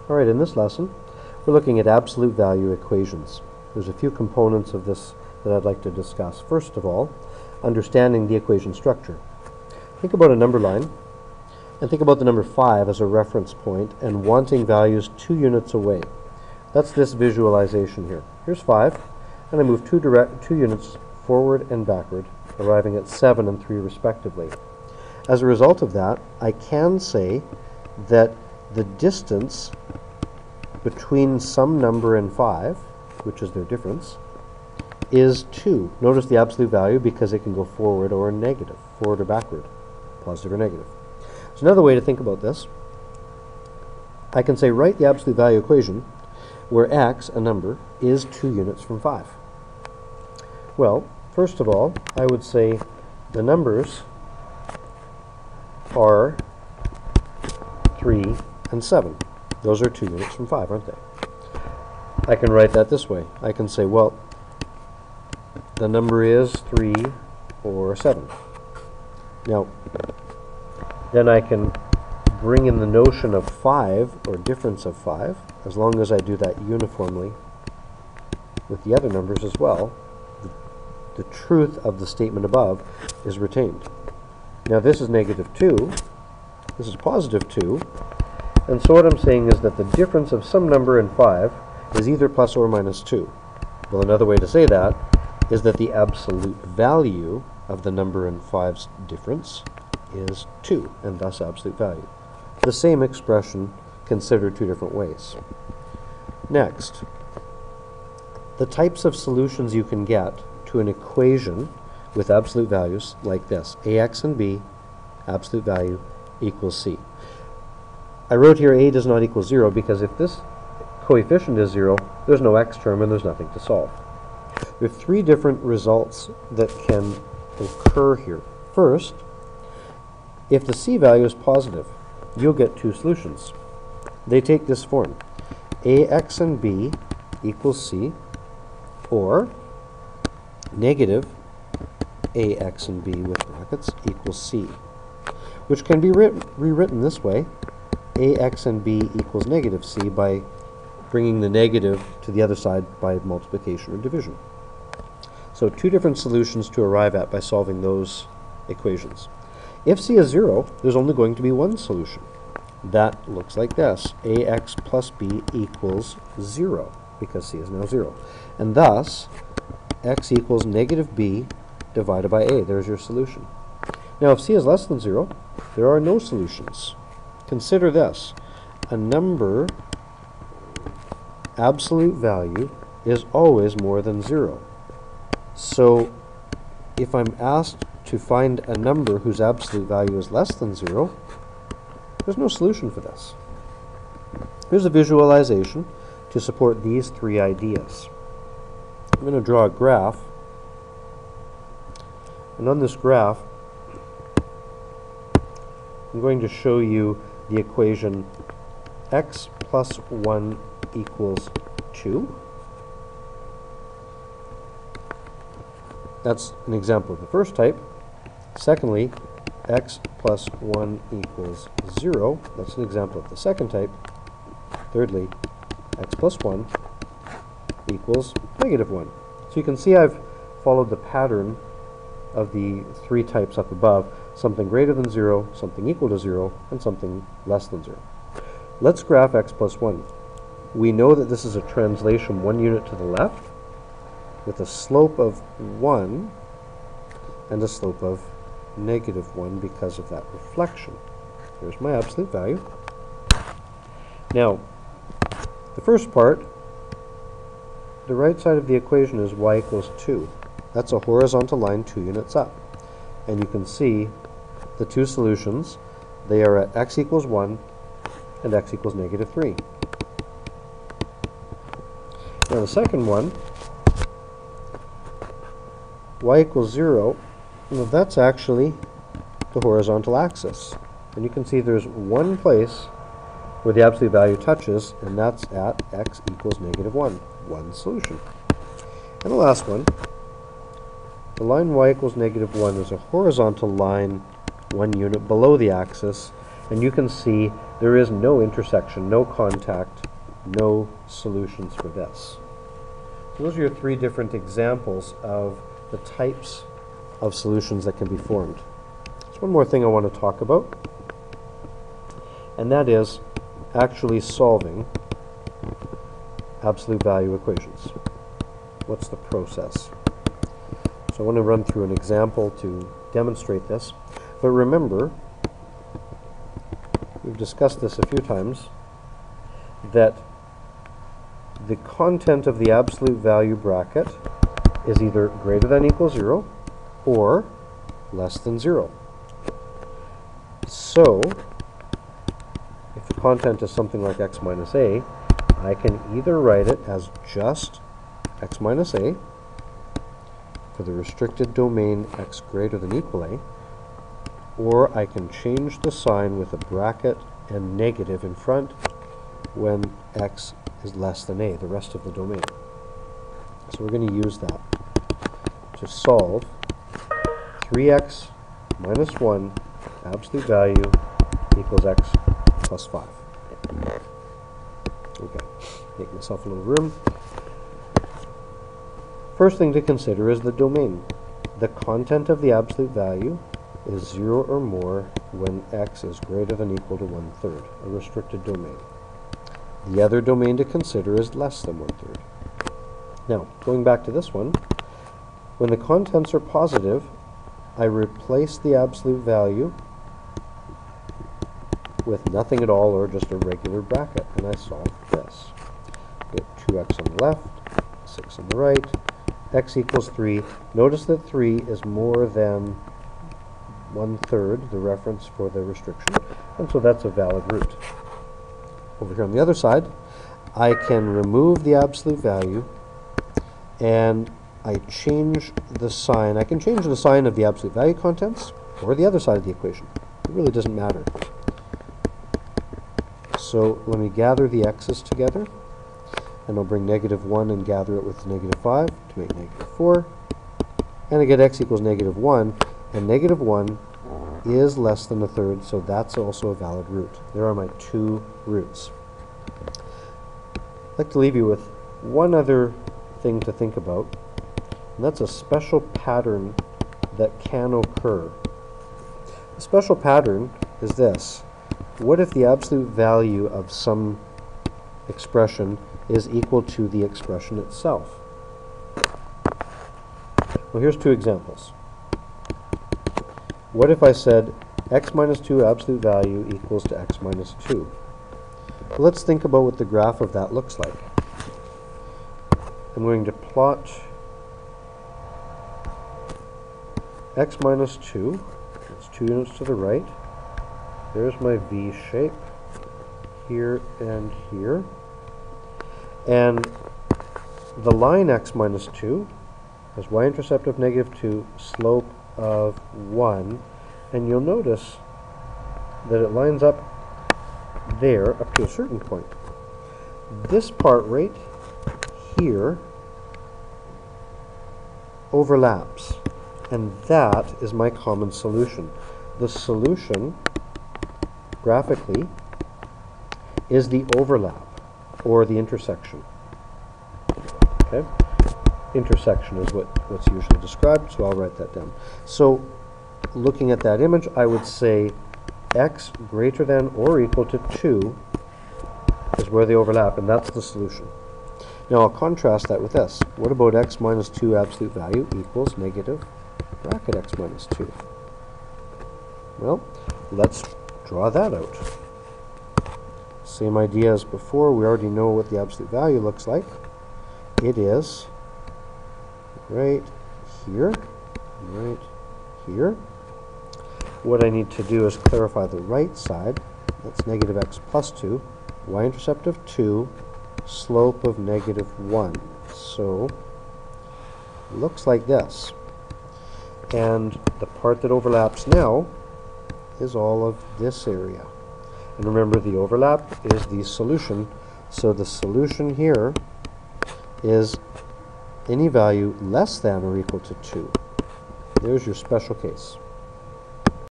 Alright, in this lesson, we're looking at absolute value equations. There's a few components of this that I'd like to discuss. First of all, understanding the equation structure. Think about a number line, and think about the number 5 as a reference point and wanting values 2 units away. That's this visualization here. Here's 5, and I move 2 units forward and backward, arriving at 7 and 3 respectively. As a result of that, I can say that the distance between some number and 5, which is their difference, is 2. Notice the absolute value because it can go forward or negative, forward or backward, positive or negative. So another way to think about this, I can say write the absolute value equation where x, a number, is 2 units from 5. Well, first of all, I would say the numbers are 3 and 7. Those are 2 units from 5, aren't they? I can write that this way. I can say, well, the number is 3 or 7. Now, then I can bring in the notion of 5, or difference of 5, as long as I do that uniformly with the other numbers as well. The truth of the statement above is retained. Now this is negative 2, this is positive 2, and so what I'm saying is that the difference of some number and 5 is either plus or minus 2. Well, another way to say that is that the absolute value of the number and 5's difference is 2, and thus absolute value. The same expression considered 2 different ways. Next, the types of solutions you can get to an equation with absolute values like this. Ax and b, absolute value, equals c. I wrote here a does not equal 0 because if this coefficient is 0, there's no x term and there's nothing to solve. There are 3 different results that can occur here. First, if the c value is positive, you'll get 2 solutions. They take this form. Ax and b equals c, or negative ax and b with brackets equals c, which can be rewritten this way. Ax and b equals negative c by bringing the negative to the other side by multiplication or division. So 2 different solutions to arrive at by solving those equations. If c is 0, there's only going to be one solution. That looks like this. Ax plus b equals 0, because c is now 0. And thus, x equals negative b divided by a. There's your solution. Now, if c is less than 0, there are no solutions. Consider this. A number absolute value is always more than 0. So, if I'm asked to find a number whose absolute value is less than 0, there's no solution for this. Here's a visualization to support these 3 ideas. I'm going to draw a graph, and on this graph I'm going to show you the equation x plus 1 equals 2. That's an example of the first type. Secondly, x plus 1 equals 0. That's an example of the second type. Thirdly, x plus 1 equals negative 1. So you can see I've followed the pattern of the 3 types up above: something greater than 0, something equal to 0, and something less than 0. Let's graph x plus 1. We know that this is a translation 1 unit to the left with a slope of 1 and a slope of negative 1 because of that reflection. Here's my absolute value. Now, the first part, the right side of the equation is y equals 2. That's a horizontal line 2 units up. And you can see the 2 solutions. They are at x equals 1 and x equals negative 3. Now the second one, y equals 0, well, that's actually the horizontal axis. And you can see there's one place where the absolute value touches, and that's at x equals negative 1. One solution. And the last one, the line y equals negative 1 is a horizontal line 1 unit below the axis, and you can see There is no intersection, no contact, no solutions for this. So those are your three different examples of the types of solutions that can be formed. There's one more thing I want to talk about, and that is actually solving absolute value equations. What's the process? So I want to run through an example to demonstrate this. But remember, we've discussed this a few times, that the content of the absolute value bracket is either greater than or equals 0 or less than 0. So, if the content is something like x minus a, I can either write it as just x minus a for the restricted domain x greater than or equal a, or I can change the sign with a bracket and negative in front when x is less than a, the rest of the domain. So we're going to use that to solve 3x minus 1 absolute value equals x plus 5. Okay, make myself a little room. First thing to consider is the domain. The content of the absolute value is 0 or more when x is greater than or equal to 1/3, a restricted domain. The other domain to consider is less than 1/3. Now, going back to this one, when the contents are positive, I replace the absolute value with nothing at all or just a regular bracket, and I solve this. Get 2x on the left, 6 on the right, x equals 3. Notice that 3 is more than 1/3, the reference for the restriction, and so that's a valid root. Over here on the other side, I can remove the absolute value and I change the sign. I can change the sign of the absolute value contents or the other side of the equation. It really doesn't matter. So let me gather the x's together, and I'll bring -1 and gather it with -5 to make -4. And I get x equals -1, and -1 is less than 1/3, so that's also a valid root. There are my two roots. I'd like to leave you with one other thing to think about, and that's a special pattern that can occur. The special pattern is this. What if the absolute value of some expression is equal to the expression itself? Well, here's two examples. What if I said x minus 2 absolute value equals to x minus 2? Well, let's think about what the graph of that looks like. I'm going to plot x minus 2. It's 2 units to the right. There's my V shape, here and here. And the line x minus 2 has y-intercept of -2, slope of 1, and you'll notice that it lines up there up to a certain point. This part right here overlaps, and that is my common solution. The solution, graphically, is the overlap, or the intersection. Okay? Intersection is what's usually described, so I'll write that down. So, looking at that image, I would say x greater than or equal to 2 is where they overlap, and that's the solution. Now I'll contrast that with this. What about x minus 2 absolute value equals negative bracket x minus 2? Well, let's draw that out. Same idea as before. We already know what the absolute value looks like. It is right here, right here. What I need to do is clarify the right side. That's negative x plus 2, y-intercept of 2, slope of -1. So, it looks like this. And the part that overlaps now is all of this area. And remember, the overlap is the solution. So the solution here is any value less than or equal to 2. There's your special case.